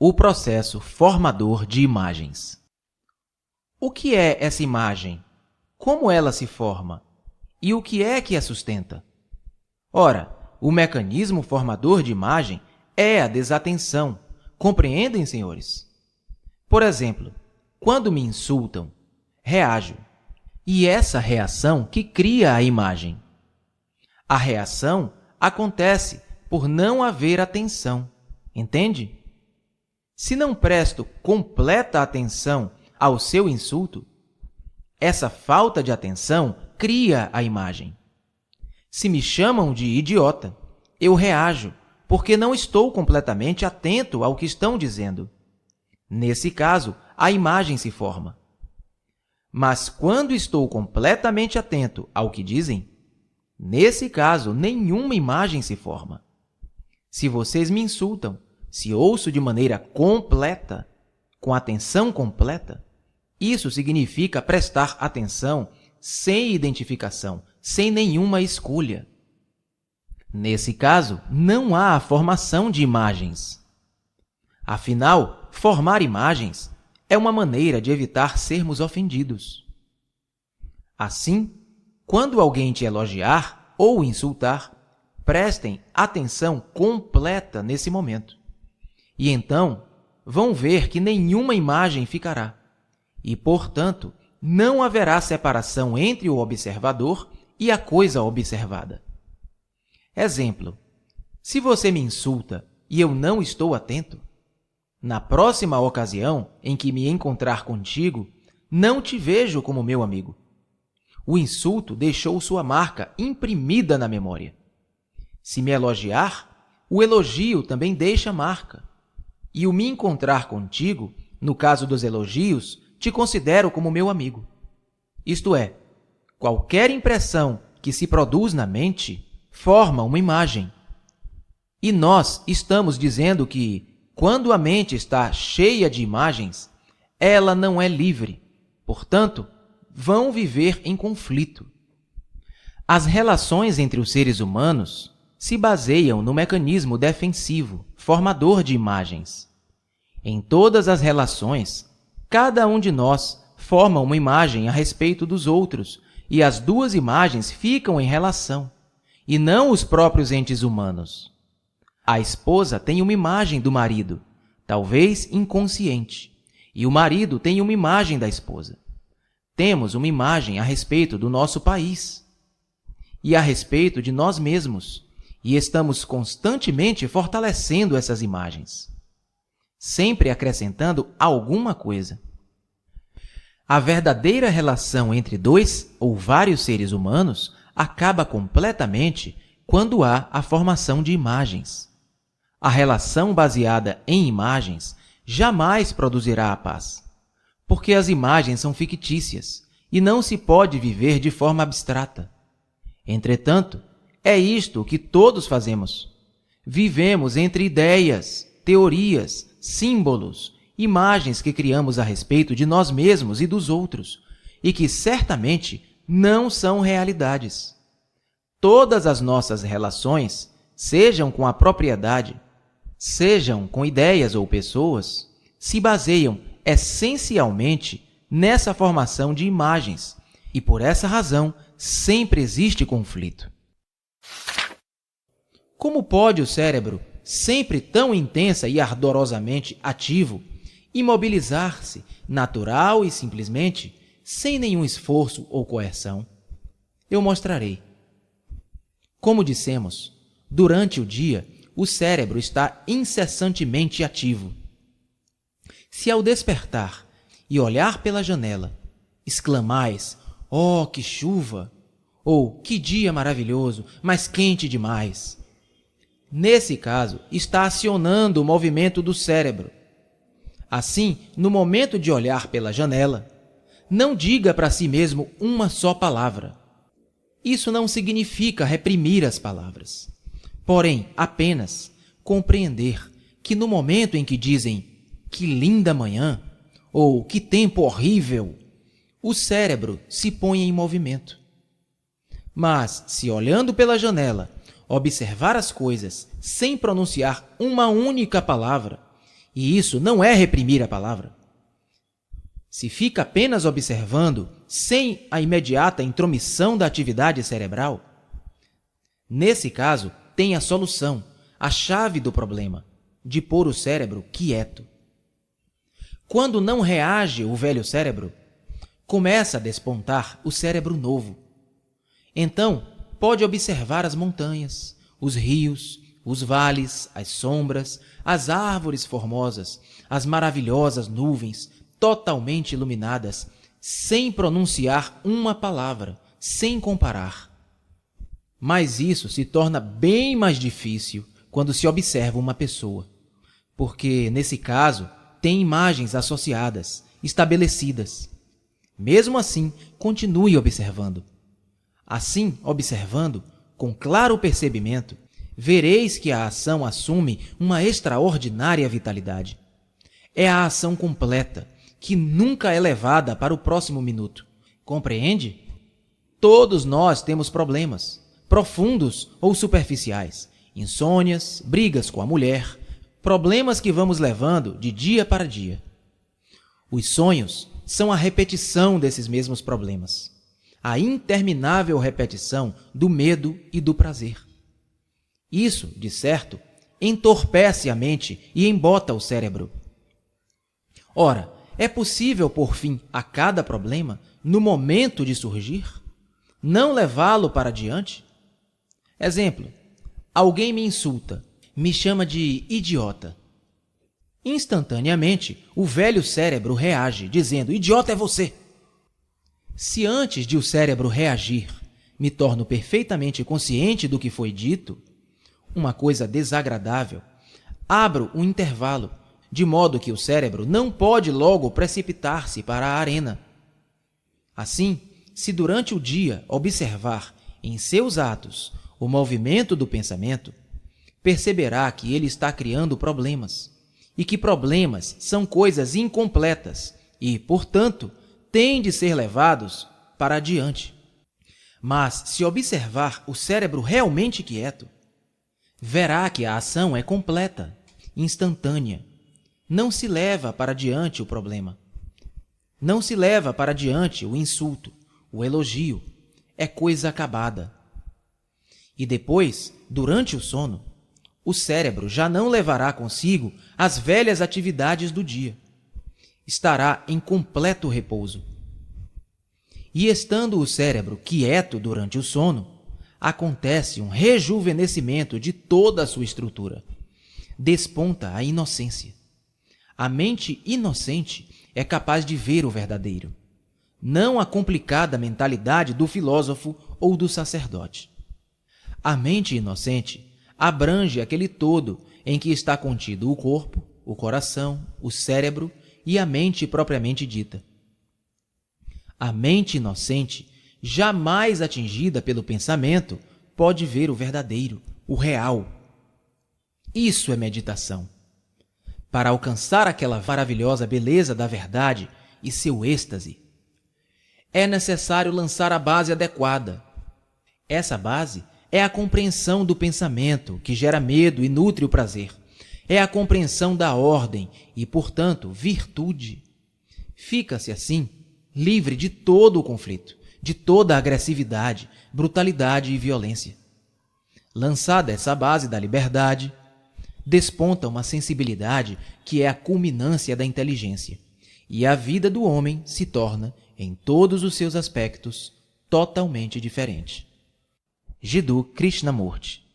O processo formador de imagens. O que é essa imagem? Como ela se forma? E o que é que a sustenta? Ora, o mecanismo formador de imagem é a desatenção. Compreendem, senhores? Por exemplo, quando me insultam, reajo. E essa reação que cria a imagem. A reação acontece por não haver atenção. Entende? Se não presto completa atenção ao seu insulto, essa falta de atenção cria a imagem. Se me chamam de idiota, eu reajo, porque não estou completamente atento ao que estão dizendo. Nesse caso, a imagem se forma. Mas quando estou completamente atento ao que dizem, nesse caso, nenhuma imagem se forma. Se vocês me insultam, se ouço de maneira completa, com atenção completa, isso significa prestar atenção sem identificação, sem nenhuma escolha. Nesse caso, não há a formação de imagens. Afinal, formar imagens é uma maneira de evitar sermos ofendidos. Assim, quando alguém te elogiar ou insultar, prestem atenção completa nesse momento. E então, vão ver que nenhuma imagem ficará. E, portanto, não haverá separação entre o observador e a coisa observada. Exemplo: se você me insulta e eu não estou atento, na próxima ocasião em que me encontrar contigo, não te vejo como meu amigo. O insulto deixou sua marca imprimida na memória. Se me elogiar, o elogio também deixa marca. E o me encontrar contigo, no caso dos elogios, te considero como meu amigo. Isto é, qualquer impressão que se produz na mente forma uma imagem. E nós estamos dizendo que, quando a mente está cheia de imagens, ela não é livre. Portanto, vão viver em conflito. As relações entre os seres humanos se baseiam no mecanismo defensivo, formador de imagens. Em todas as relações, cada um de nós forma uma imagem a respeito dos outros, e as duas imagens ficam em relação, e não os próprios entes humanos. A esposa tem uma imagem do marido, talvez inconsciente, e o marido tem uma imagem da esposa. Temos uma imagem a respeito do nosso país e a respeito de nós mesmos, e estamos constantemente fortalecendo essas imagens, sempre acrescentando alguma coisa. A verdadeira relação entre dois ou vários seres humanos acaba completamente quando há a formação de imagens. A relação baseada em imagens jamais produzirá a paz, porque as imagens são fictícias e não se pode viver de forma abstrata. Entretanto, é isto que todos fazemos. Vivemos entre ideias, teorias, símbolos, imagens que criamos a respeito de nós mesmos e dos outros, e que certamente não são realidades. Todas as nossas relações, sejam com a propriedade, sejam com ideias ou pessoas, se baseiam essencialmente nessa formação de imagens, e por essa razão sempre existe conflito. Como pode o cérebro, sempre tão intensa e ardorosamente ativo, imobilizar-se, natural e simplesmente, sem nenhum esforço ou coerção? Eu mostrarei. Como dissemos, durante o dia, o cérebro está incessantemente ativo. Se ao despertar e olhar pela janela, exclamais: "Oh, que chuva!" ou "Que dia maravilhoso, mas quente demais!", nesse caso, está acionando o movimento do cérebro. Assim, no momento de olhar pela janela, não diga para si mesmo uma só palavra. Isso não significa reprimir as palavras, porém, apenas compreender que no momento em que dizem "que linda manhã" ou "que tempo horrível", o cérebro se põe em movimento. Mas, se olhando pela janela, observar as coisas sem pronunciar uma única palavra, E isso não é reprimir a palavra. Se fica apenas observando, sem a imediata intromissão da atividade cerebral, nesse caso, tem a solução, a chave do problema, de pôr o cérebro quieto. Quando não reage o velho cérebro, começa a despontar o cérebro novo. Então, pode observar as montanhas, os rios, os vales, as sombras, as árvores formosas, as maravilhosas nuvens, totalmente iluminadas, sem pronunciar uma palavra, sem comparar. Mas isso se torna bem mais difícil quando se observa uma pessoa, porque, nesse caso, tem imagens associadas, estabelecidas. Mesmo assim, continue observando. Assim, observando, com claro percebimento, vereis que a ação assume uma extraordinária vitalidade. É a ação completa, que nunca é levada para o próximo minuto. Compreende? Todos nós temos problemas, profundos ou superficiais, insônias, brigas com a mulher, problemas que vamos levando de dia para dia. Os sonhos são a repetição desses mesmos problemas, a interminável repetição do medo e do prazer. Isso, de certo, entorpece a mente e embota o cérebro. Ora, é possível pôr fim a cada problema no momento de surgir? Não levá-lo para diante? Exemplo, alguém me insulta, me chama de idiota. Instantaneamente, o velho cérebro reage, dizendo, idiota é você. Se antes de o cérebro reagir, me torno perfeitamente consciente do que foi dito, uma coisa desagradável, abro um intervalo, de modo que o cérebro não pode logo precipitar-se para a arena. Assim, se durante o dia observar em seus atos o movimento do pensamento, perceberá que ele está criando problemas, e que problemas são coisas incompletas e, portanto, têm de ser levados para adiante. Mas, se observar o cérebro realmente quieto, verá que a ação é completa, instantânea. Não se leva para diante o problema. Não se leva para diante o insulto, o elogio. É coisa acabada. E depois, durante o sono, o cérebro já não levará consigo as velhas atividades do dia. Estará em completo repouso. E estando o cérebro quieto durante o sono, acontece um rejuvenescimento de toda a sua estrutura. Desponta a inocência. A mente inocente é capaz de ver o verdadeiro, não a complicada mentalidade do filósofo ou do sacerdote. A mente inocente abrange aquele todo em que está contido o corpo, o coração, o cérebro e a mente propriamente dita. A mente inocente, jamais atingida pelo pensamento, pode ver o verdadeiro, o real. Isso é meditação. Para alcançar aquela maravilhosa beleza da verdade e seu êxtase, é necessário lançar a base adequada. Essa base é a compreensão do pensamento, que gera medo e nutre o prazer. É a compreensão da ordem e, portanto, virtude. Fica-se, assim, livre de todo o conflito, de toda a agressividade, brutalidade e violência. Lançada essa base da liberdade, desponta uma sensibilidade que é a culminância da inteligência, e a vida do homem se torna, em todos os seus aspectos, totalmente diferente. Jiddu Krishnamurti.